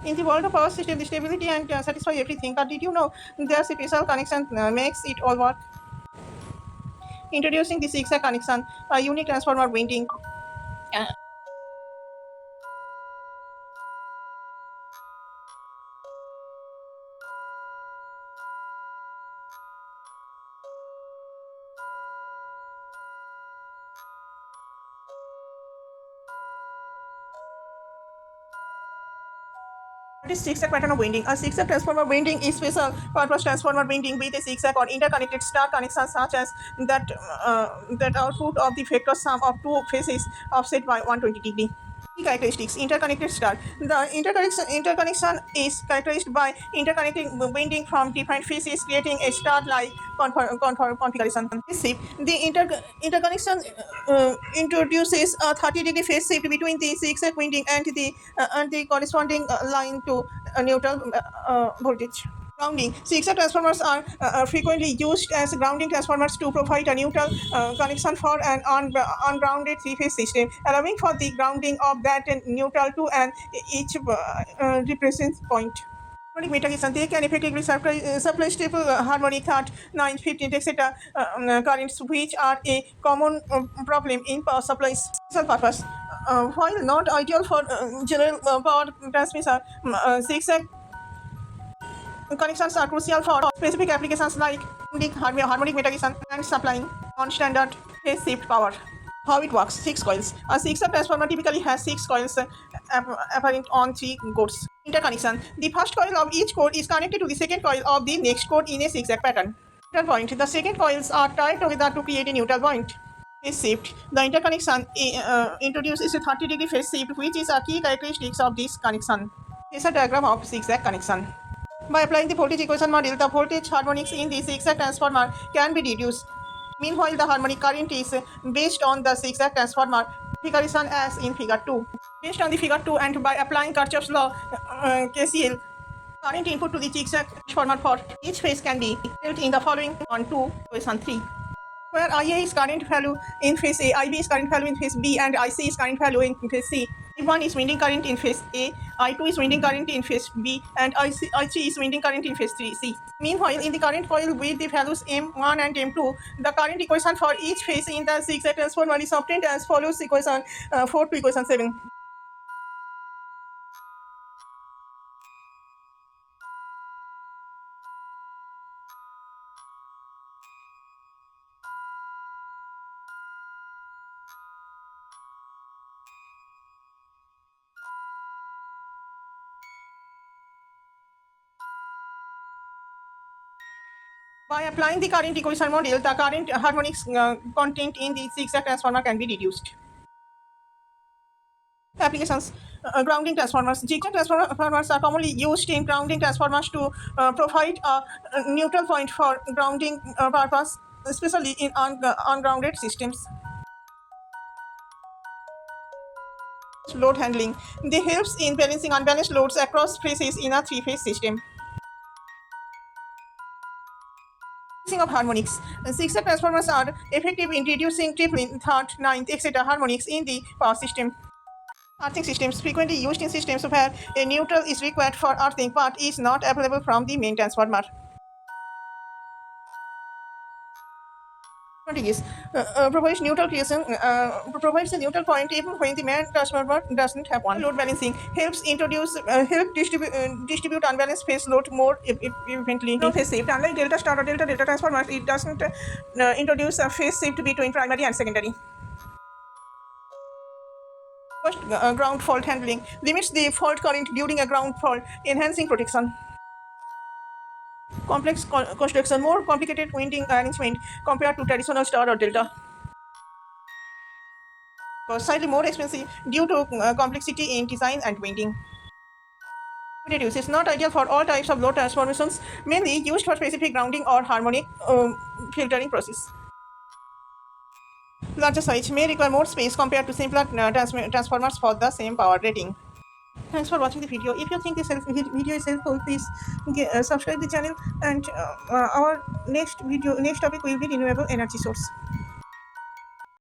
In the world of power system, the stability and satisfy everything. But did you know there's a special connection makes it all work? Introducing the zigzag connection, a unique transformer winding. What is zigzag pattern of winding? A zigzag transformer winding is special purpose transformer winding with a zigzag or interconnected star connections such as that output of the vector sum of two phases offset by 120 degree. Key characteristics: interconnected star. The interconnection is characterized by interconnecting winding from different phases, creating a star-like configuration. Phase shift. The interconnection introduces a 30-degree phase shift between the zigzag winding and the corresponding line to neutral voltage. Grounding. Zigzag transformers are frequently used as grounding transformers to provide a neutral connection for an ungrounded three-phase system, allowing for the grounding of that neutral to each reference point. Harmonic metaconnections, they can effectively supply stable harmonic third, 9, 15, etc. Currents, which are a common problem in power supplies. Special purpose. While not ideal for general power transmission, zigzag connections are crucial for specific applications like harmonic metaconnections and supplying non-standard phase shift power. How it works: 6 coils. A zigzag transformer typically has 6 coils apparent on 3 cores. Interconnection: the first coil of each core is connected to the second coil of the next core in a zigzag pattern. Neutral point: the second coils are tied together to create a neutral point. Phase shift: the interconnection introduces a 30-degree phase shift, which is a key characteristic of this connection. Here's a diagram of zigzag connection. By applying the voltage equation model, the voltage harmonics in the zigzag transformer can be reduced. Meanwhile, the harmonic current is based on the zigzag transformer configuration as in figure 2. Based on the figure 2 and by applying Kirchhoff's law KCL, current input to the zigzag transformer for each phase can be built in the following 1, 2, equation 3. Where IA is current value in phase A, IB is current value in phase B, and IC is current value in phase C. I1 is winding current in phase A, I2 is winding current in phase B, and I3 is winding current in phase 3C. Meanwhile, in the current coil with the values M1 and M2, the current equation for each phase in the zigzag transformer is obtained as follows: equation 4 to equation 7. By applying the current equation model, the current harmonics content in the zigzag transformer can be reduced. Applications: grounding transformers. Zigzag transformers are commonly used in grounding transformers to provide a neutral point for grounding purpose, especially in ungrounded systems. Load handling. They helps in balancing unbalanced loads across phases in a three-phase system. Of harmonics. Zigzag transformers are effective in reducing tripling, third, ninth, etc. harmonics in the power system. Earthing systems, frequently used in systems where a neutral is required for earthing but is not available from the main transformer. Is provides neutral creation, provides a neutral point even when the main transformer doesn't have one. Load balancing helps distribute unbalanced phase load more efficiently. No phase shift. Unlike delta star or delta transformers, it doesn't introduce a phase shift between primary and secondary. First, ground fault handling limits the fault current during a ground fault, enhancing protection. Complex construction, more complicated winding arrangement compared to traditional star or delta. Slightly more expensive due to complexity in design and winding. Reduce is not ideal for all types of load transformations, mainly used for specific grounding or harmonic filtering process. Larger size may require more space compared to simpler transformers for the same power rating. Thanks for watching the video. If you think this video is helpful, please subscribe the channel, and our next topic will be renewable energy source.